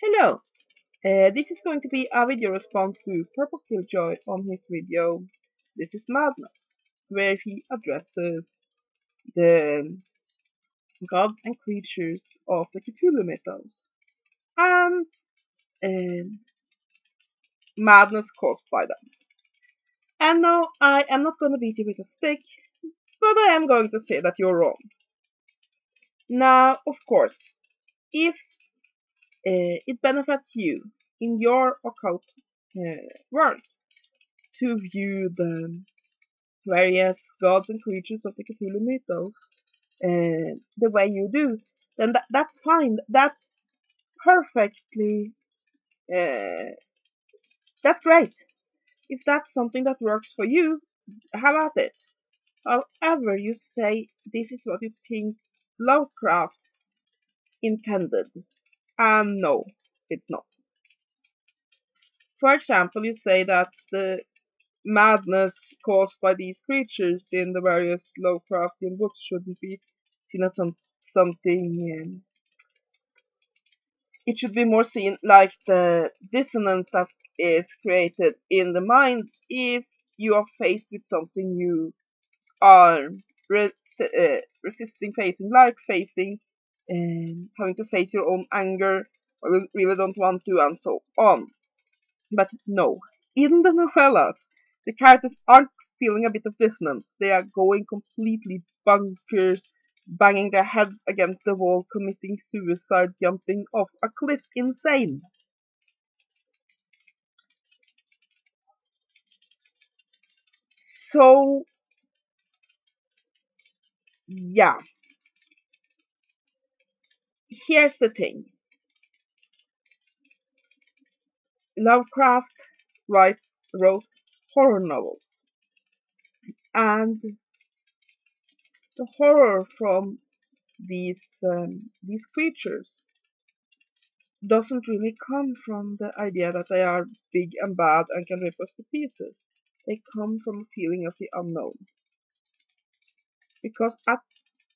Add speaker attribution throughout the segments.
Speaker 1: Hello, this is going to be a video response to PurpleKillJoy on his video This is Madness, where he addresses the gods and creatures of the Cthulhu Mythos and um madness caused by them. And no, I am not going to beat you with a stick, but I am going to say that you're wrong. Now, of course, if it benefits you in your occult work to view the various gods and creatures of the Cthulhu Mythos the way you do, then that's fine. That's perfectly, uh, that's great. If that's something that works for you, have at it. However, you say this is what you think Lovecraft intended, and no, it's not. For example, you say that the madness caused by these creatures in the various Lovecraftian books shouldn't be seen as something. It should be more seen like the dissonance that is created in the mind if you are faced with something you are resisting facing, like facing having to face your own anger, or you really don't want to, and so on. But no, in the novellas, the characters aren't feeling a bit of dissonance. They are going completely bonkers, banging their heads against the wall, committing suicide, jumping off a cliff, insane. So, yeah, here's the thing. Lovecraft wrote horror novels, and the horror from these creatures doesn't really come from the idea that they are big and bad and can rip us to pieces. They come from a feeling of the unknown. Because at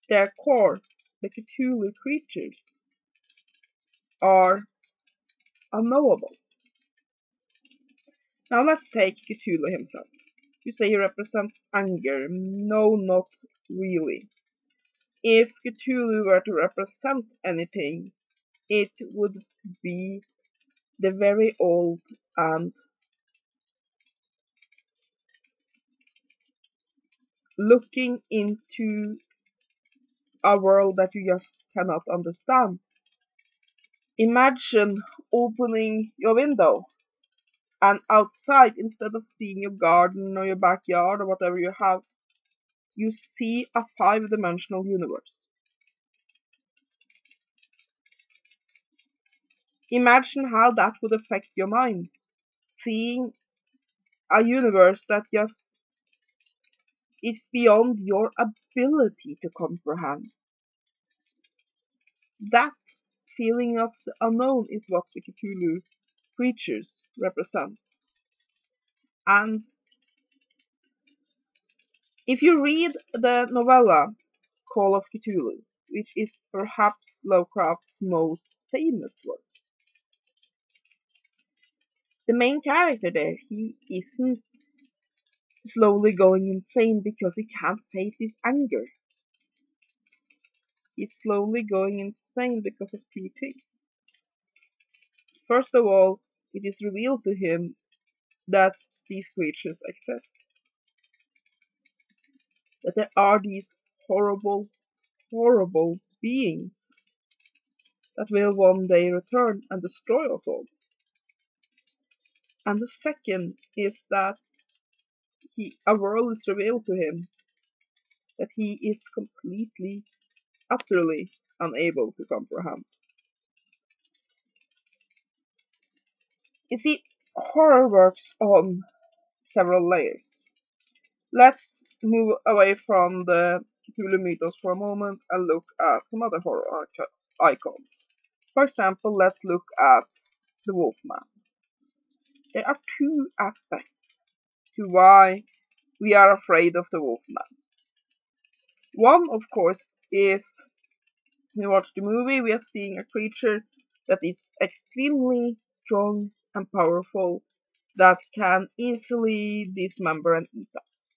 Speaker 1: their core, the Cthulhu creatures are unknowable. Now let's take Cthulhu himself. You say he represents anger. No, not really. If Cthulhu were to represent anything, it would be the very old and looking into a world that you just cannot understand. Imagine opening your window and outside, instead of seeing your garden or your backyard or whatever you have, you see a 5-dimensional universe. Imagine how that would affect your mind, seeing a universe that just is beyond your ability to comprehend. That feeling of the unknown is what the Cthulhu creatures represent. And if you read the novella Call of Cthulhu, which is perhaps Lovecraft's most famous work, the main character there, he isn't slowly going insane because he can't face his anger. He's slowly going insane because of two things. First of all, it is revealed to him that these creatures exist. That there are these horrible, horrible beings that will one day return and destroy us all. And the second is that a world is revealed to him that he is completely, utterly unable to comprehend. You see, horror works on several layers. Let's move away from the Cthulhu Mythos for a moment and look at some other horror icons. For example, let's look at the Wolfman. There are two aspects to why we are afraid of the Wolfman. One, of course, is when we watch the movie, we are seeing a creature that is extremely strong and powerful, that can easily dismember and eat us.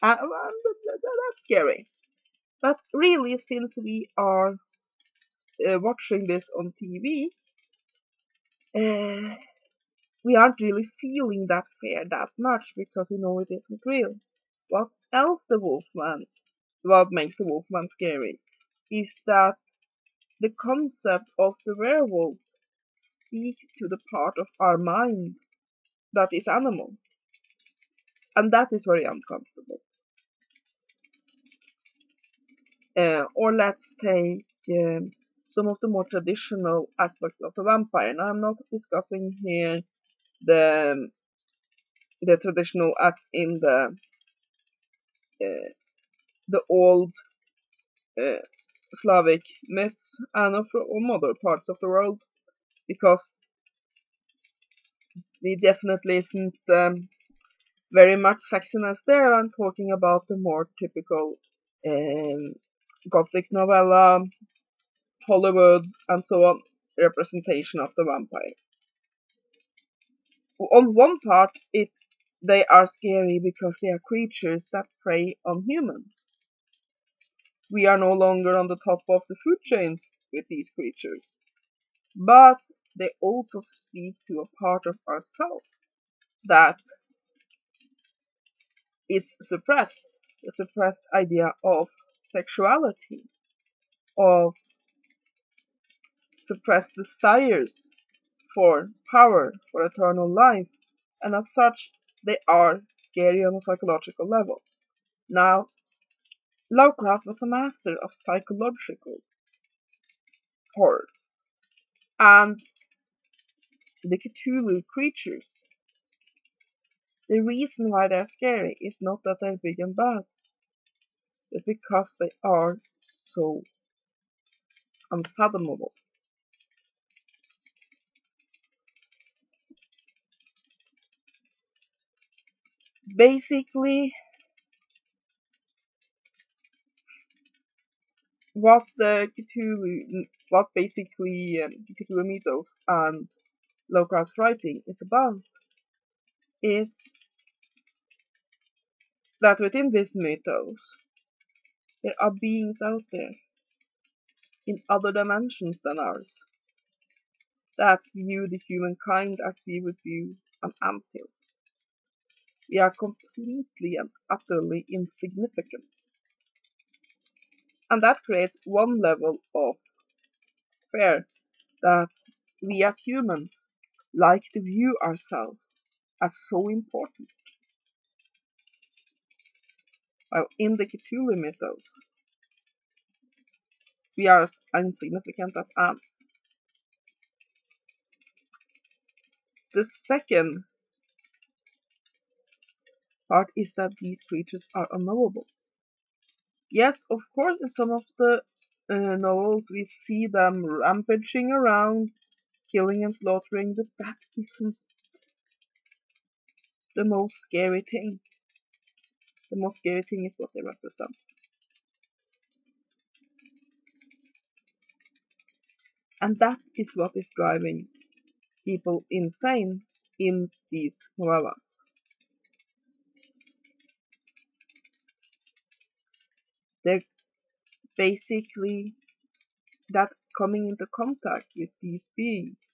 Speaker 1: That's scary. But really, since we are watching this on TV, uh, we aren't really feeling that fear that much because we know it isn't real. What else what makes the Wolfman scary is that the concept of the werewolf speaks to the part of our mind that is animal, and that is very uncomfortable. Or let's take some of the more traditional aspects of the vampire. Now, I'm not discussing here the traditional as in uh, the old uh, Slavic myths and from other parts of the world, because we definitely isn't very much sexiness there. I'm talking about the more typical um, Gothic novella, Hollywood, and so on representation of the vampire. On one part, they are scary because they are creatures that prey on humans. We are no longer on the top of the food chains with these creatures, but they also speak to a part of ourselves that is suppressed, the suppressed idea of sexuality, of suppressed desires for power, for eternal life, and as such, they are scary on a psychological level. Now, Lovecraft was a master of psychological horror, and the Cthulhu creatures, the reason why they're scary is not that they're big and bad, but because they are so unfathomable. Basically, what basically Cthulhu Mythos and Lovecraft's writing is about is that within this mythos there are beings out there in other dimensions than ours that view the humankind as we would view an anthill. We are completely and utterly insignificant. And that creates one level of fear, that we as humans like to view ourselves as so important. While in the Cthulhu mythos, we are as insignificant as ants. The second part is that these creatures are unknowable. Yes, of course, in some of the novels we see them rampaging around, killing and slaughtering, but that isn't the most scary thing. The most scary thing is what they represent. And that is what is driving people insane in these novellas. They're basically that coming into contact with these beings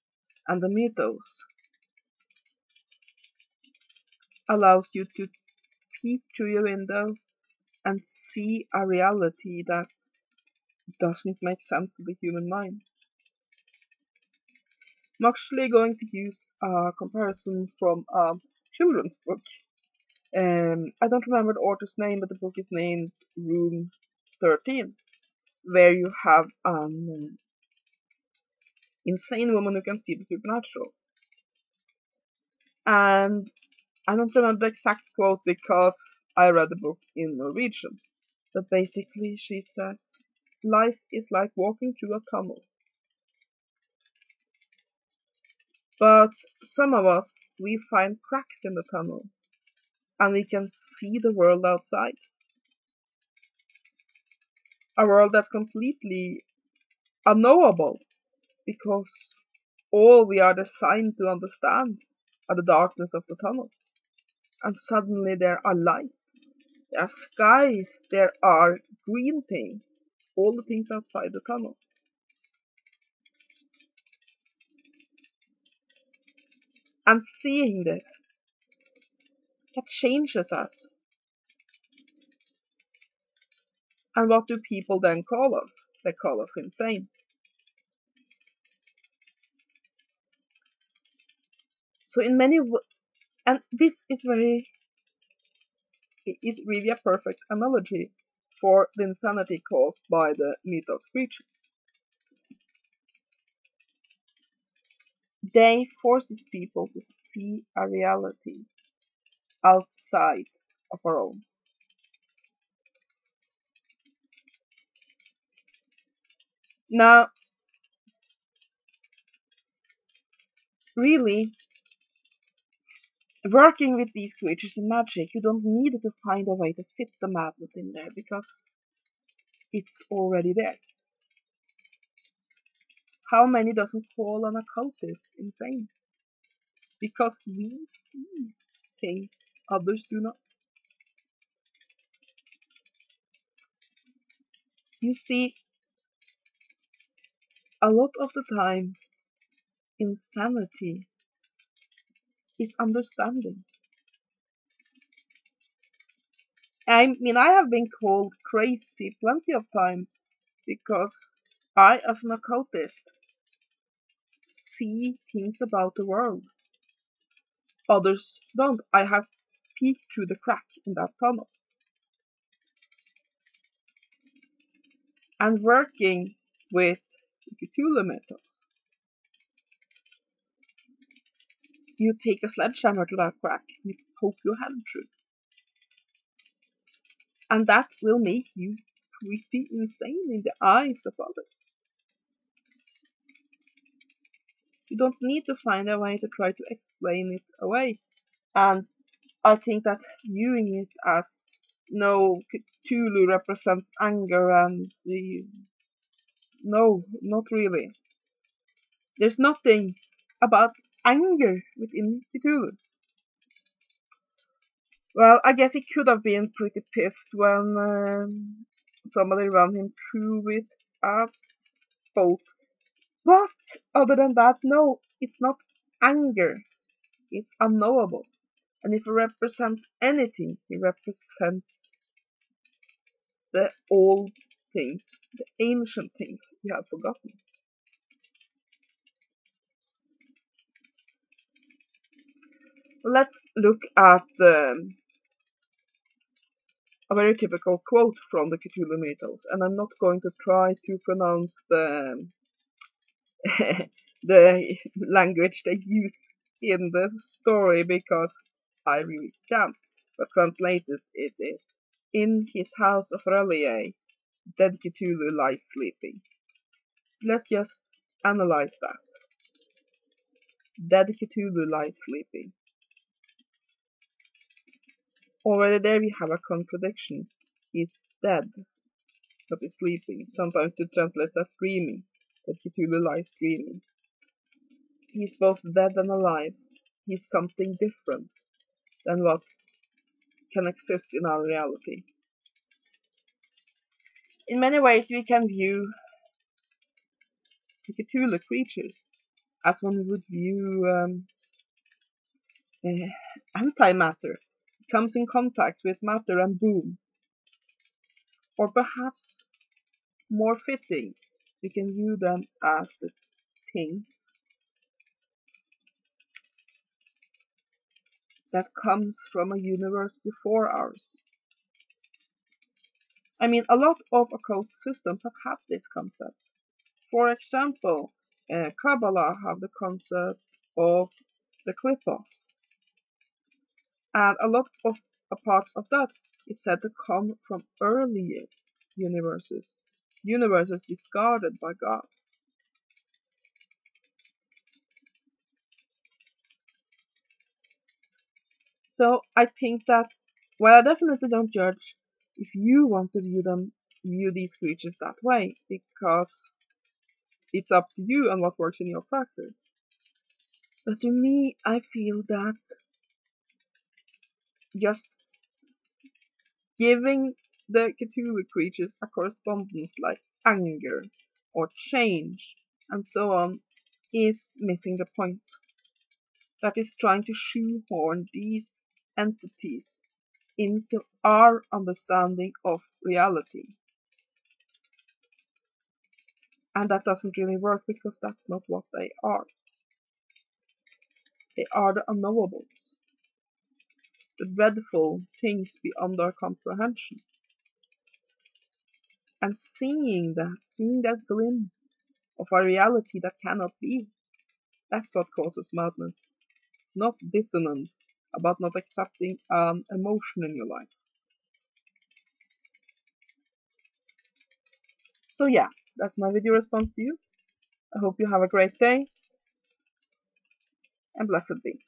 Speaker 1: and the mythos allows you to peek through your window and see a reality that doesn't make sense to the human mind. I'm actually going to use a comparison from a children's book. I don't remember the author's name, but the book is named Room 13, where you have an insane woman who can see the supernatural. And I don't remember the exact quote because I read the book in Norwegian. But basically, she says, life is like walking through a tunnel. But some of us, we find cracks in the tunnel, and we can see the world outside. A world that's completely unknowable, because all we are designed to understand are the darkness of the tunnel. And suddenly there are lights, there are skies, there are green things, all the things outside the tunnel. And seeing this, that changes us. And what do people then call us? They call us insane. So in many and this is really a perfect analogy for the insanity caused by the mythos creatures. They forces people to see a reality outside of our own. Now, really, working with these creatures in magic, you don't need to find a way to fit the madness in there because it's already there. How many doesn't call an occultist insane? Because we see things others do not. You see, a lot of the time, insanity is understanding. I mean, I have been called crazy plenty of times because I, as an occultist, see things about the world others don't. I have peeked through the crack in that tunnel. And working with the Cthulhu Mythos, you take a sledgehammer to that crack and you poke your hand through. And that will make you pretty insane in the eyes of others. You don't need to find a way to try to explain it away. And I think that viewing it as no, Cthulhu represents anger and the no, not really. There's nothing about anger within Cthulhu. Well, I guess he could have been pretty pissed when somebody ran him through with a bolt. But other than that, no, it's not anger. It's unknowable. And if he represents anything, he represents the old things, the ancient things we have forgotten. Let's look at a very typical quote from the Cthulhu Mythos, and I'm not going to try to pronounce the the language they use in the story because I really can't. But translated it is, in his house of Relier, dead Cthulhu lies sleeping. Let's just analyze that. Dead Cthulhu lies sleeping. Already there we have a contradiction. He's dead, but he's sleeping. Sometimes it translates as dreaming, but Cthulhu lies dreaming. He's both dead and alive. He's something different than what can exist in our reality. In many ways we can view the Cthulhu creatures as one would view antimatter. It comes in contact with matter and boom. Or perhaps more fitting, we can view them as the things that comes from a universe before ours. I mean, a lot of occult systems have had this concept. For example, Kabbalah have the concept of the Qliphoth, and a lot of a part of that is said to come from earlier universes, universes discarded by God. So I think that while I definitely don't judge if you want to view these creatures that way, because it's up to you and what works in your practice. But to me, I feel that just giving the Cthulhu creatures a correspondence like anger or change and so on is missing the point. That is trying to shoehorn these entities into our understanding of reality. And that doesn't really work because that's not what they are. They are the unknowables, the dreadful things beyond our comprehension. And seeing that glimpse of a reality that cannot be, that's what causes madness, not dissonance about not accepting an emotion in your life. So yeah, that's my video response to you. I hope you have a great day, and blessed be.